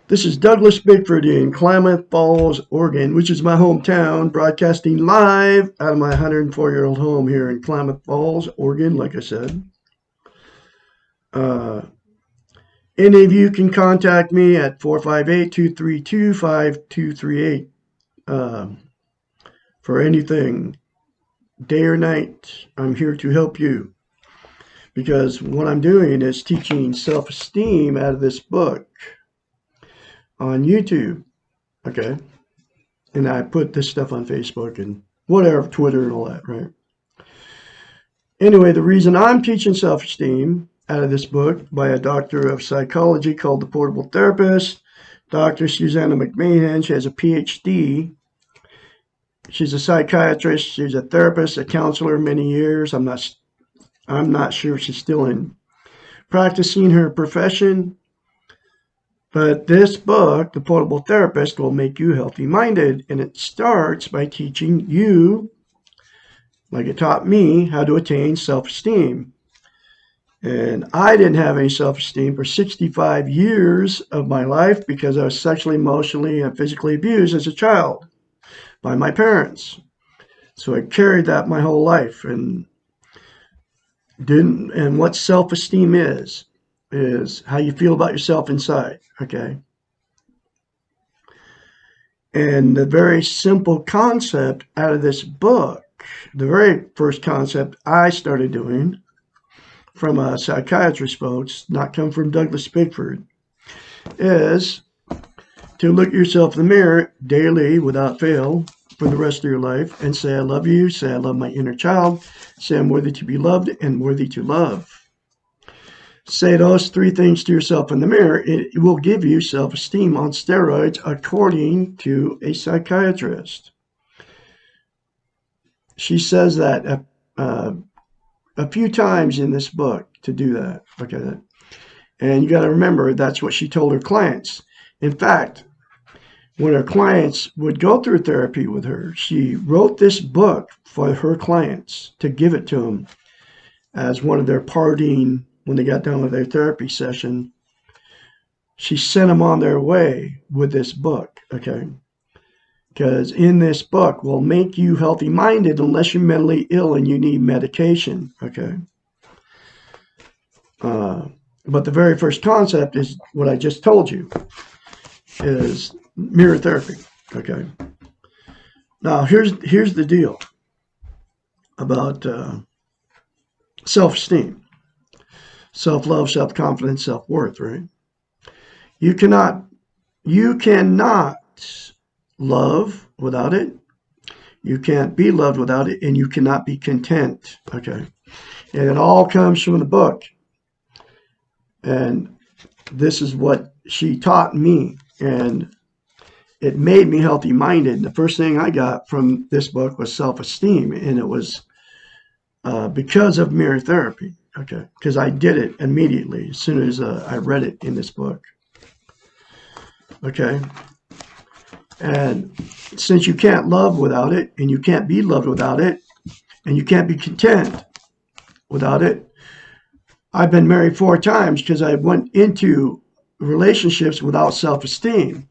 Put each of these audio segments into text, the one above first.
This is Douglas Bickford in Klamath Falls, Oregon, which is my hometown, broadcasting live out of my 104-year-old home here in Klamath Falls, Oregon, like I said. Any of you can contact me at 458-232-5238 for anything, day or night. I'm here to help you because what I'm doing is teaching self-esteem out of this book on YouTube, okay? And I put this stuff on Facebook and whatever, Twitter and all that, right? Anyway, the reason I'm teaching self-esteem out of this book by a doctor of psychology called the Portable Therapist, Dr. Susanna McMahon. She has a PhD. She's a psychiatrist. She's a therapist, a counselor many years. I'm not sure if she's still in practicing her profession. But this book, The Portable Therapist, will make you healthy-minded. And it starts by teaching you, like it taught me, how to attain self-esteem. And I didn't have any self-esteem for 65 years of my life because I was sexually, emotionally, and physically abused as a child by my parents. So I carried that my whole life and what self-esteem is how you feel about yourself inside, okay? And the very simple concept out of this book, the very first concept I started doing from a psychiatrist, folks, not come from Douglas Bickford, is to look yourself in the mirror daily without fail for the rest of your life and say, I love you, say, I love my inner child, say, I'm worthy to be loved and worthy to love. Say those three things to yourself in the mirror. It will give you self-esteem on steroids, according to a psychiatrist. She says that a few times in this book to do that. Okay, and you got to remember that's what she told her clients. In fact, when her clients would go through therapy with her, she wrote this book for her clients to give it to them as one of their parting. When they got done with their therapy session, she sent them on their way with this book, okay? Because in this book will make you healthy-minded unless you're mentally ill and you need medication, okay? But the very first concept is what I just told you, is mirror therapy, okay? Now, here's the deal about self-esteem. Self-love, self-confidence, self-worth, right? You cannot love without it. You can't be loved without it, and you cannot be content, okay? And it all comes from the book. And this is what she taught me, and it made me healthy-minded. The first thing I got from this book was self-esteem, and it was because of mirror therapy. Okay, because I did it immediately as soon as I read it in this book. Okay, and since you can't love without it, and you can't be loved without it, and you can't be content without it, I've been married 4 times because I went into relationships without self-esteem.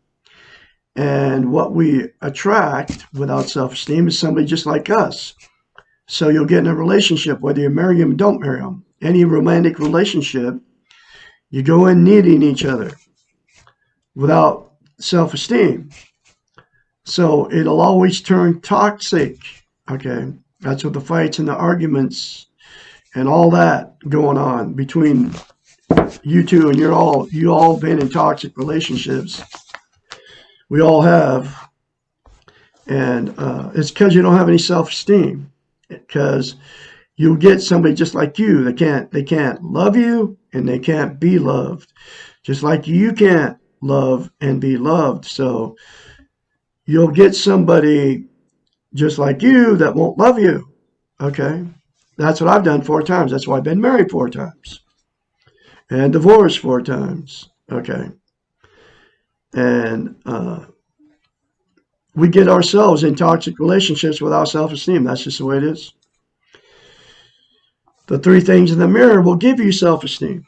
And what we attract without self-esteem is somebody just like us. So you'll get in a relationship, whether you marry them or don't marry them. Any romantic relationship, you go in needing each other without self-esteem. So it'll always turn toxic, okay? That's what the fights and the arguments and all that going on between you two, and you all been in toxic relationships. We all have. And it's because you don't have any self-esteem. Because you'll get somebody just like you. They can't love you and they can't be loved. Just like you can't love and be loved. So you'll get somebody just like you that won't love you. Okay? That's what I've done 4 times. That's why I've been married 4 times. And divorced 4 times. Okay? And we get ourselves in toxic relationships without self-esteem. That's just the way it is. The 3 things in the mirror will give you self-esteem.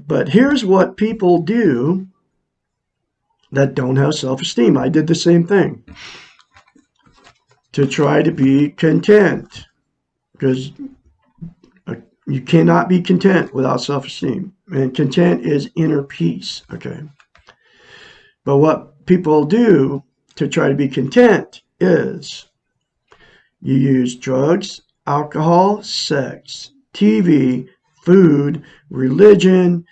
But here's what people do that don't have self-esteem. I did the same thing to try to be content, because you cannot be content without self-esteem. And content is inner peace, okay? But what people do to try to be content is you use drugs, alcohol, sex, TV, food, religion,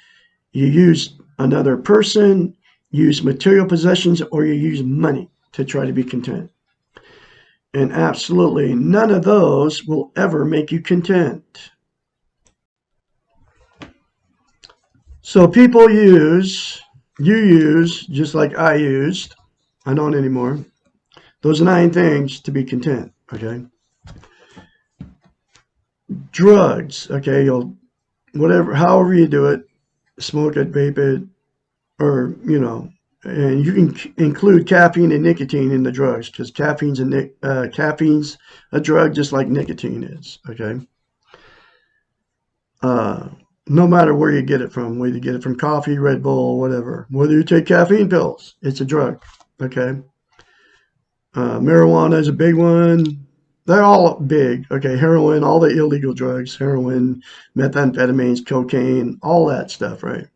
you use another person, use material possessions, or you use money to try to be content. And absolutely none of those will ever make you content. So people use, you use, just like I used, I don't anymore, those 9 things to be content, okay? Drugs, okay, you'll, whatever, however you do it, smoke it, vape it, or, you know, and you can include caffeine and nicotine in the drugs, because caffeine's a drug just like nicotine is, okay? No matter where you get it from, whether you get it from coffee, Red Bull, whatever, whether you take caffeine pills, it's a drug, okay? Marijuana is a big one. They're all big, okay? Heroin, all the illegal drugs, heroin, methamphetamines, cocaine, all that stuff, right?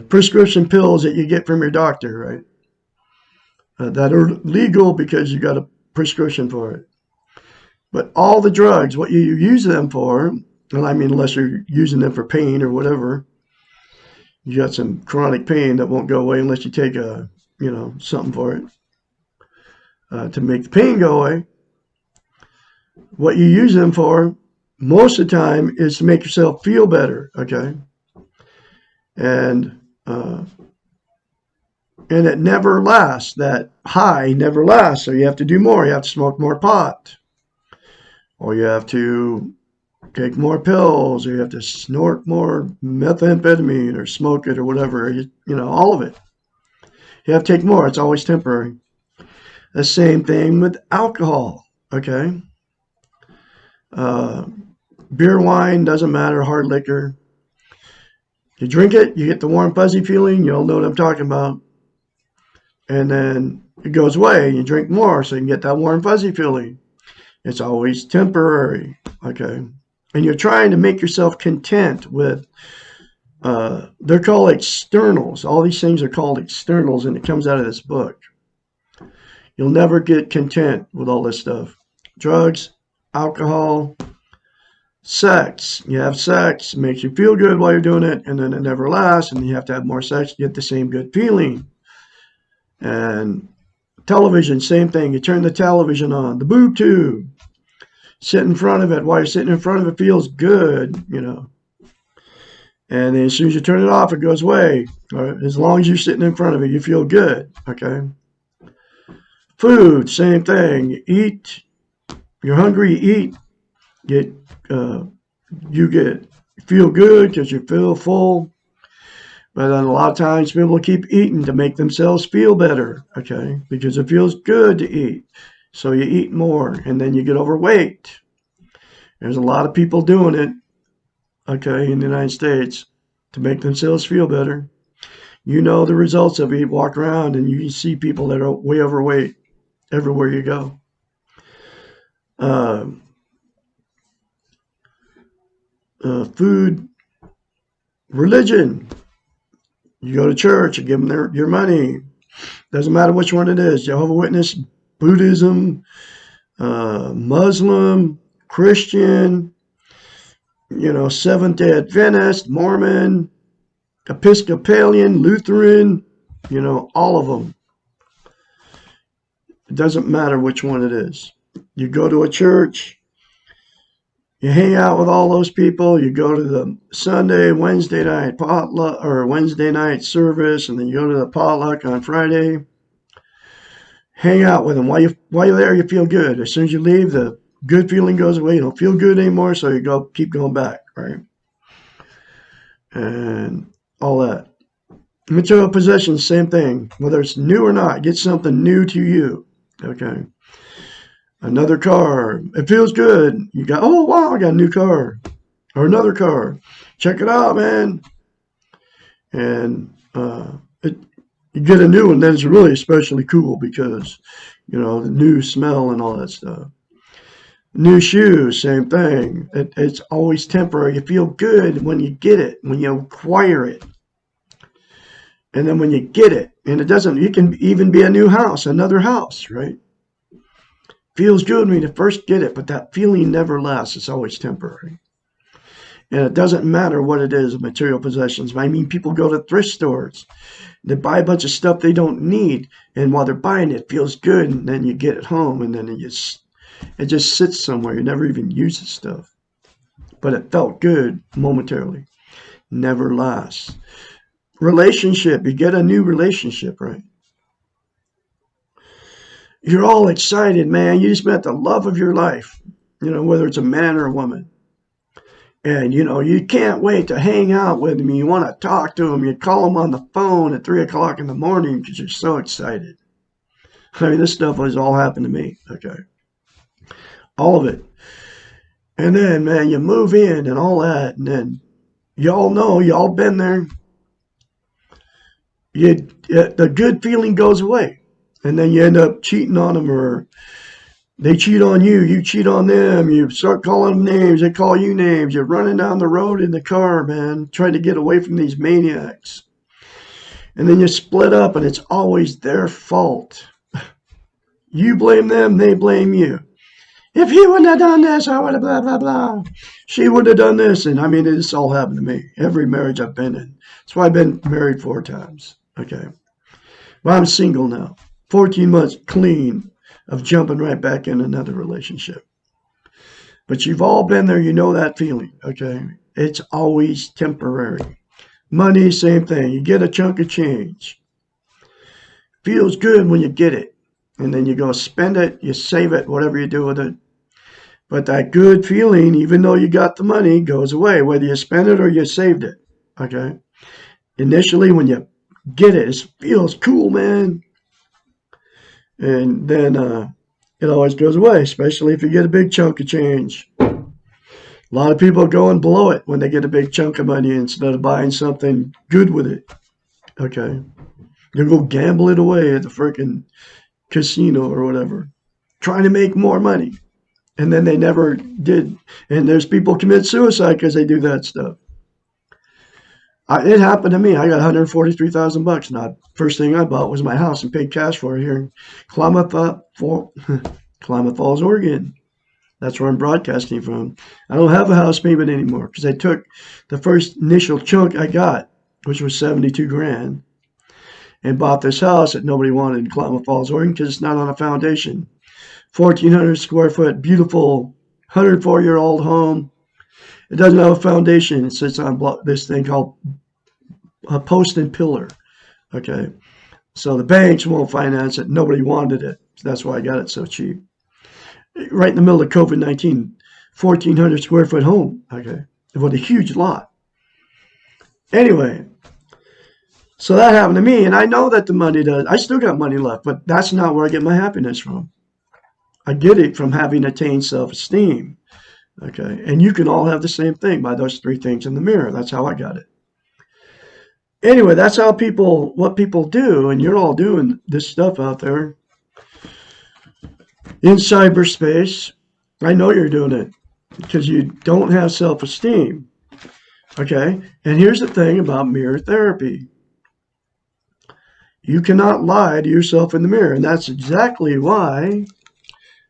Prescription pills that you get from your doctor, right? That are legal because you got a prescription for it. But all the drugs, what you use them for, and I mean, unless you're using them for pain or whatever, you got some chronic pain that won't go away unless you take a, you know, something for it to make the pain go away. What you use them for most of the time is to make yourself feel better, okay? And it never lasts. That high never lasts. So you have to do more. You have to smoke more pot, or you have to take more pills, or you have to snort more methamphetamine, or smoke it, or whatever. You know, all of it. You have to take more. It's always temporary. The same thing with alcohol. Okay. Beer, wine, doesn't matter. Hard liquor. You drink it, you get the warm fuzzy feeling. You'll know what I'm talking about. And then it goes away. You drink more so you can get that warm fuzzy feeling. It's always temporary, okay? And you're trying to make yourself content with, they're called externals. All these things are called externals, and it comes out of this book. You'll never get content with all this stuff. Drugs, alcohol, sex. You have sex, it makes you feel good while you're doing it, and then it never lasts, and you have to have more sex to get the same good feeling. And television, same thing. You turn the television on, the boob tube. Sit in front of it. While you're sitting in front of it, feels good, you know. And then as soon as you turn it off, it goes away. Right? As long as you're sitting in front of it, you feel good, okay? Food, same thing. You eat, you're hungry, you eat. You feel good because you feel full. But then a lot of times people keep eating to make themselves feel better, okay? Because it feels good to eat. So you eat more, and then you get overweight. There's a lot of people doing it, okay, in the United States to make themselves feel better. You know the results of it. You walk around and you see people that are way overweight everywhere you go. Food, religion. You go to church, you give them your money. Doesn't matter which one it is. Jehovah's Witness, Buddhism, Muslim, Christian, you know, Seventh-day Adventist, Mormon, Episcopalian, Lutheran, you know, all of them. It doesn't matter which one it is. You go to a church, you hang out with all those people. You go to the Sunday, Wednesday night potluck or Wednesday night service, and then you go to the potluck on Friday. Hang out with them. While you're there, you feel good. As soon as you leave, the good feeling goes away. You don't feel good anymore, so you keep going back, right? And all that. Material possessions, same thing. Whether it's new or not, get something new to you, okay? Another car. It feels good. You got, oh, wow, I got a new car. Or another car. Check it out, man. And You get a new one, then it's really especially cool because, you know, the new smell and all that stuff. New shoes, same thing. It's always temporary. You feel good when you get it, when you acquire it. And then when you get it, and it doesn't, it can even be a new house, another house, right? Feels good when you first get it, but that feeling never lasts. It's always temporary. And it doesn't matter what it is, material possessions. I mean, people go to thrift stores. They buy a bunch of stuff they don't need. And while they're buying it, it feels good. And then you get it home and then it just sits somewhere. You never even use the stuff. But it felt good momentarily. Never lasts. Relationship. You get a new relationship, right? You're all excited, man. You just met the love of your life, you know, whether it's a man or a woman. And, you know, you can't wait to hang out with him. You want to talk to him. You call him on the phone at 3 o'clock in the morning because you're so excited. I mean, this stuff has all happened to me, okay? All of it. And then, man, you move in and all that. And then y'all know, y'all been there. The good feeling goes away. And then you end up cheating on them, or they cheat on you, you cheat on them, you start calling them names, they call you names, you're running down the road in the car, man, trying to get away from these maniacs. And then you split up and it's always their fault. You blame them, they blame you. If he wouldn't have done this, I would have blah, blah, blah. She would have done this. And I mean, this all happened to me. Every marriage I've been in. That's why I've been married 4 times. Okay. Well, I'm single now. 14 months clean of jumping right back in another relationship. But you've all been there, you know that feeling, okay? It's always temporary. Money, same thing. You get a chunk of change. Feels good when you get it. And then you go spend it, you save it, whatever you do with it. But that good feeling, even though you got the money, goes away, whether you spend it or you saved it, okay? Initially, when you get it, it feels cool, man. And then it always goes away, especially if you get a big chunk of change. A lot of people go and blow it when they get a big chunk of money instead of buying something good with it. Okay. You go gamble it away at the freaking casino or whatever, trying to make more money. And then they never did. And there's people commit suicide because they do that stuff. It happened to me. I got $143,000 now. First thing I bought was my house and paid cash for it here in Klamath Falls, Oregon. That's where I'm broadcasting from. I don't have a house payment anymore because I took the first initial chunk I got, which was 72 grand, and bought this house that nobody wanted in Klamath Falls, Oregon because it's not on a foundation. 1,400 square foot, beautiful, 104-year-old home. It doesn't have a foundation. It sits on this thing called a post and pillar. Okay. So the banks won't finance it. Nobody wanted it. So that's why I got it so cheap. Right in the middle of COVID-19, 1,400 square foot home. Okay. With a huge lot. Anyway, so that happened to me. And I know that the money does. I still got money left, but that's not where I get my happiness from. I get it from having attained self-esteem. Okay. And you can all have the same thing by those 3 things in the mirror. That's how I got it. Anyway, that's how what people do. And you're all doing this stuff out there in cyberspace. I know you're doing it because you don't have self-esteem. Okay. And here's the thing about mirror therapy. You cannot lie to yourself in the mirror. And that's exactly why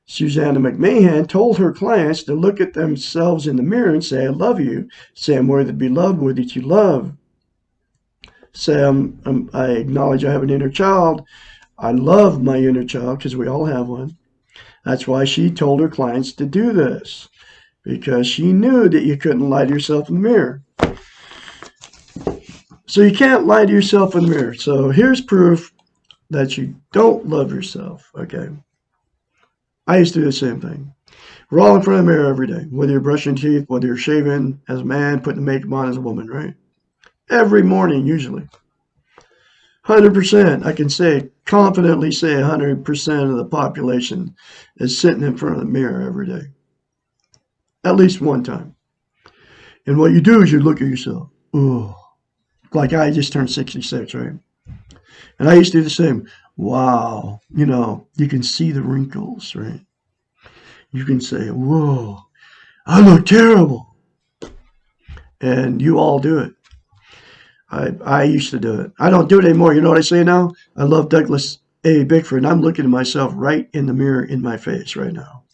Susanna McMahon told her clients to look at themselves in the mirror and say, I love you. Say, I'm worthy to be loved with that you love. Say, I acknowledge I have an inner child. I love my inner child because we all have one. That's why she told her clients to do this, because she knew that you couldn't lie to yourself in the mirror. So you can't lie to yourself in the mirror. So here's proof that you don't love yourself, okay? I used to do the same thing. We're all in front of the mirror every day, whether you're brushing teeth, whether you're shaving as a man, putting makeup on as a woman, right? Every morning, usually. 100%, I can confidently say 100% of the population is sitting in front of the mirror every day. At least one time. And what you do is you look at yourself. Oh, like I just turned 66, right? And I used to do the same. Wow. You know, you can see the wrinkles, right? You can say, whoa, I look terrible. And you all do it. I used to do it. I don't do it anymore. You know what I say now? I love Douglas A. Bickford, and I'm looking at myself right in the mirror in my face right now.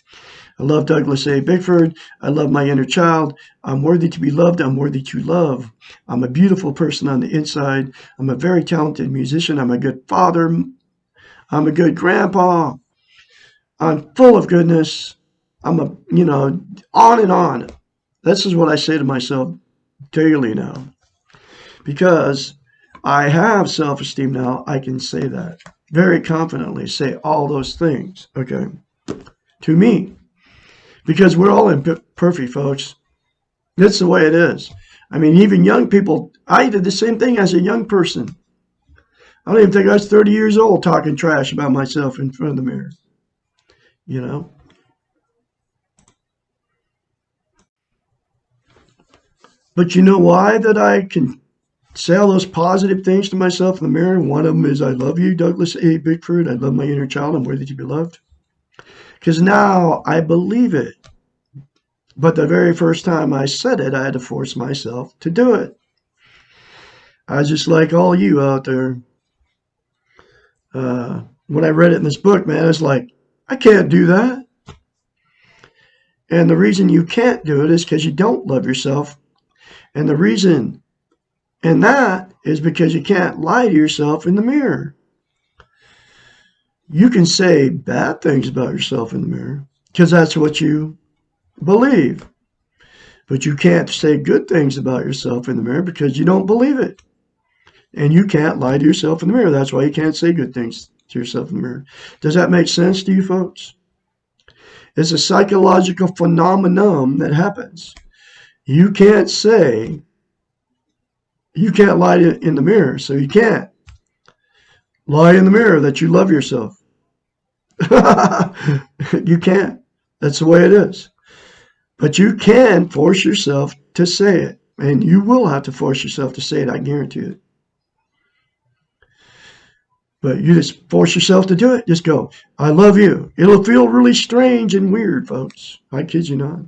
I love Douglas A. Bickford. I love my inner child. I'm worthy to be loved. I'm worthy to love. I'm a beautiful person on the inside. I'm a very talented musician. I'm a good father. I'm a good grandpa. I'm full of goodness. I'm a, you know, on and on. This is what I say to myself daily now. Because I have self esteem now, I can say that very confidently, say all those things, okay, to me. Because we're all imperfect, folks. That's the way it is. I mean, even young people, I did the same thing as a young person. I don't even think I was 30 years old talking trash about myself in front of the mirror, you know. But you know why that I can say all those positive things to myself in the mirror? One of them is, I love you, Douglas A. Bickford. I love my inner child. I'm worthy to be loved. Because now I believe it. But the very first time I said it, I had to force myself to do it. I was just like all you out there. When I read it in this book, man, it's like, I can't do that. And the reason you can't do it is because you don't love yourself. And the reason and that is because you can't lie to yourself in the mirror. You can say bad things about yourself in the mirror because that's what you believe. But you can't say good things about yourself in the mirror because you don't believe it. And you can't lie to yourself in the mirror. That's why you can't say good things to yourself in the mirror. Does that make sense to you folks? It's a psychological phenomenon that happens. You can't say, you can't lie in the mirror, so you can't lie in the mirror that you love yourself. You can't. That's the way it is. But you can force yourself to say it. And you will have to force yourself to say it, I guarantee it. But you just force yourself to do it. Just go, I love you. It'll feel really strange and weird, folks. I kid you not.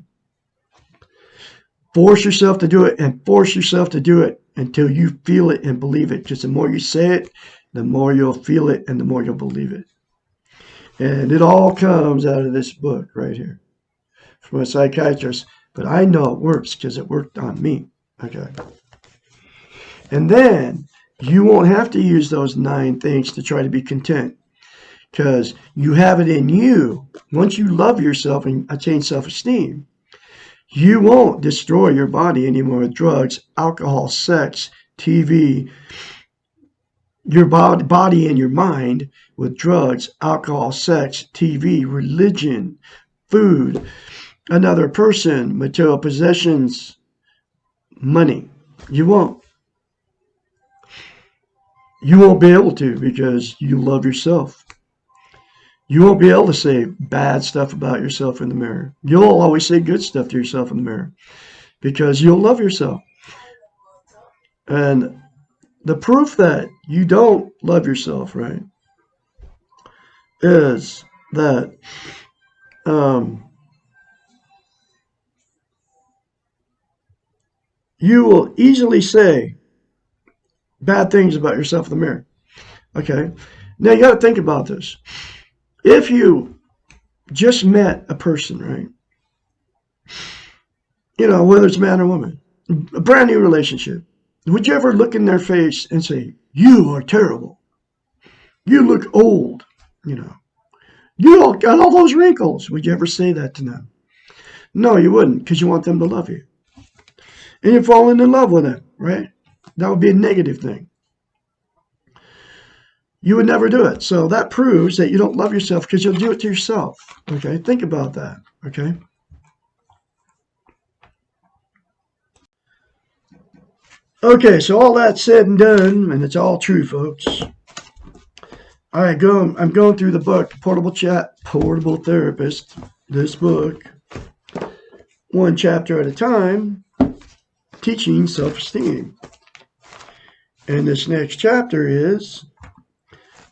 Force yourself to do it and force yourself to do it until you feel it and believe it. Because the more you say it, the more you'll feel it and the more you'll believe it. And it all comes out of this book right here from a psychiatrist. But I know it works because it worked on me. Okay. And then you won't have to use those 9 things to try to be content because you have it in you. Once you love yourself and attain self-esteem, you won't destroy your body anymore with drugs, alcohol, sex, TV, your body and your mind with drugs, alcohol, sex, TV, religion, food, another person, material possessions, money. You won't. You won't be able to because you love yourself. You won't be able to say bad stuff about yourself in the mirror. You'll always say good stuff to yourself in the mirror because you'll love yourself. And the proof that you don't love yourself, right, is that you will easily say bad things about yourself in the mirror. Okay? Now you got to think about this. If you just met a person, right? You know, whether it's man or woman, a brand new relationship, would you ever look in their face and say, you are terrible? You look old, you know. You all got all those wrinkles. Would you ever say that to them? No, you wouldn't, because you want them to love you. And you're falling in love with them, right? That would be a negative thing. You would never do it. So that proves that you don't love yourself because you'll do it to yourself. Okay, think about that. Okay. Okay, so all that said and done, and it's all true, folks. All right, I'm going through the book, Portable Therapist, this book, one chapter at a time, teaching self-esteem. And this next chapter is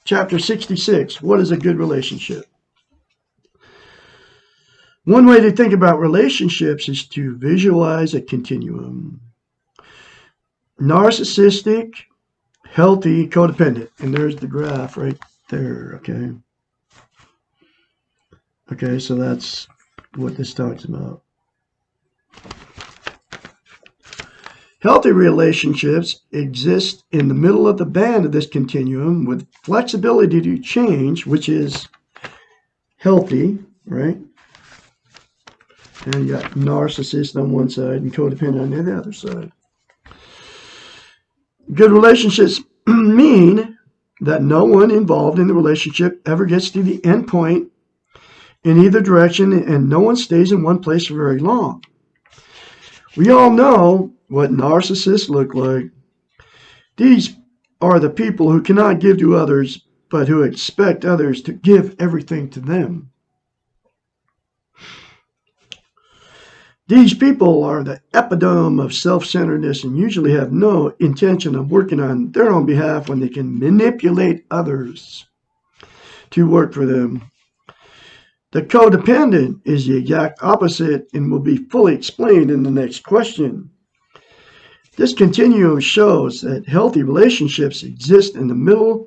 chapter 66, what is a good relationship? One way to think about relationships is to visualize a continuum. Narcissistic, healthy, codependent. And there's the graph right there, okay? Okay, so that's what this talks about. Healthy relationships exist in the middle of the band of this continuum with flexibility to change, which is healthy, right? And you got narcissist on one side and codependent on the other side. Good relationships mean that no one involved in the relationship ever gets to the end point in either direction, and no one stays in one place for very long. We all know what narcissists look like. These are the people who cannot give to others, but who expect others to give everything to them. These people are the epitome of self-centeredness and usually have no intention of working on their own behalf when they can manipulate others to work for them. The codependent is the exact opposite and will be fully explained in the next question. This continuum shows that healthy relationships exist in the middle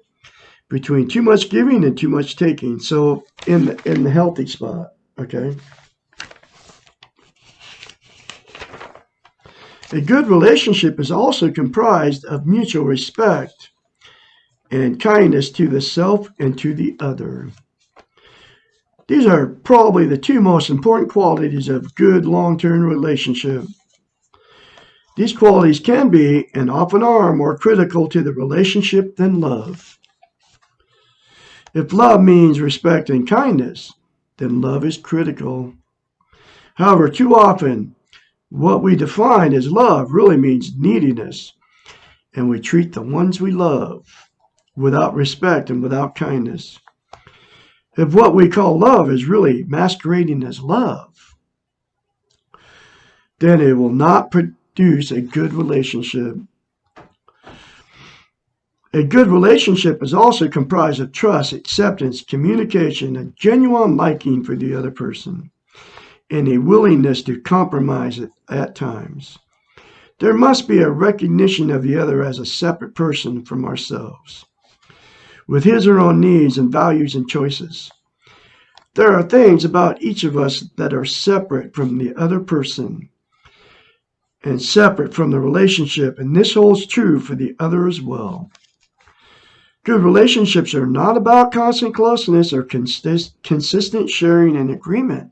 between too much giving and too much taking. So in the healthy spot, okay? A good relationship is also comprised of mutual respect and kindness to the self and to the other. These are probably the two most important qualities of good long-term relationship. These qualities can be, and often are, more critical to the relationship than love. If love means respect and kindness, then love is critical. However, too often, what we define as love really means neediness, and we treat the ones we love without respect and without kindness. If what we call love is really masquerading as love, then it will not produce a good relationship. A good relationship is also comprised of trust, acceptance, communication, a genuine liking for the other person, and a willingness to compromise at times. There must be a recognition of the other as a separate person from ourselves, with his or her own needs and values and choices. There are things about each of us that are separate from the other person and separate from the relationship, and this holds true for the other as well. Good relationships are not about constant closeness or consistent sharing and agreement.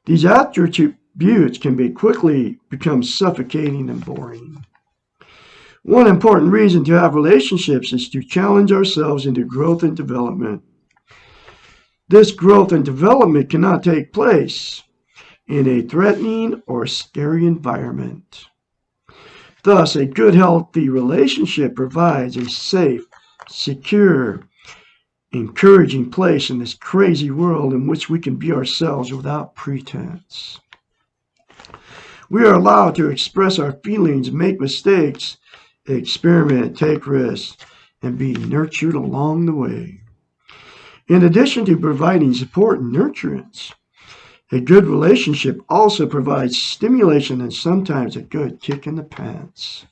These attributes can quickly become suffocating and boring. One important reason to have relationships is to challenge ourselves into growth and development. This growth and development cannot take place in a threatening or scary environment. Thus, a good, healthy relationship provides a safe, secure, encouraging place in this crazy world in which we can be ourselves without pretense. We are allowed to express our feelings, make mistakes, experiment, take risks, and be nurtured along the way. In addition to providing support and nurturance, a good relationship also provides stimulation and sometimes a good kick in the pants.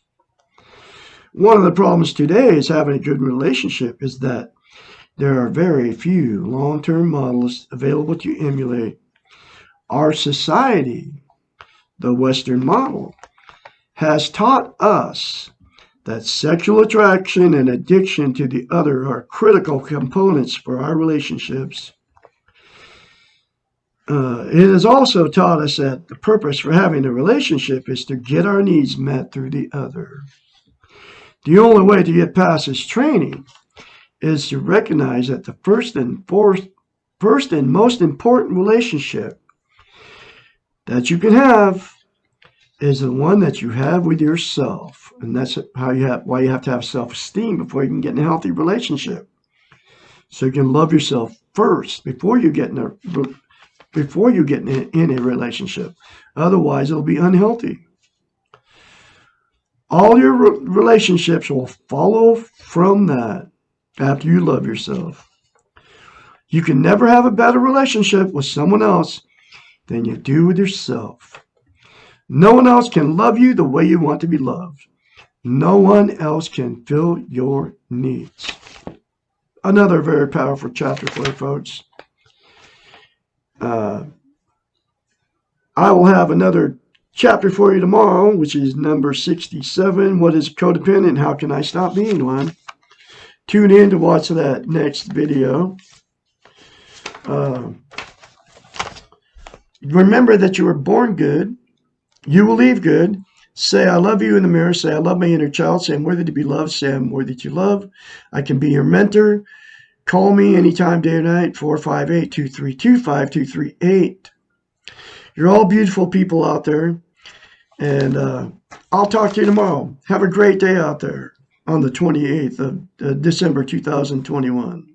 One of the problems today is having a good relationship is that there are very few long-term models available to emulate. Our society, the Western model, has taught us that sexual attraction and addiction to the other are critical components for our relationships. It has also taught us that the purpose for having a relationship is to get our needs met through the other. The only way to get past this training is to recognize that the first and most important relationship that you can have is the one that you have with yourself. And that's why you have to have self-esteem before you can get in a healthy relationship. So you can love yourself first before you get in a relationship. Otherwise, it'll be unhealthy. All your relationships will follow from that. after you love yourself. You can never have a better relationship with someone else than you do with yourself. No one else can love you the way you want to be loved. No one else can fill your needs. Another very powerful chapter for you folks. I will have another chapter for you tomorrow, which is number 67. What is codependent? How can I stop being one? Tune in to watch that next video. Remember that you were born good. You will leave good. Say, I love you in the mirror. Say, I love my inner child. Say, I'm worthy to be loved. Say, I'm worthy to love. I can be your mentor. Call me anytime, day or night, 458-232-5238. You're all beautiful people out there. And I'll talk to you tomorrow. Have a great day out there on the 28th of December 2021.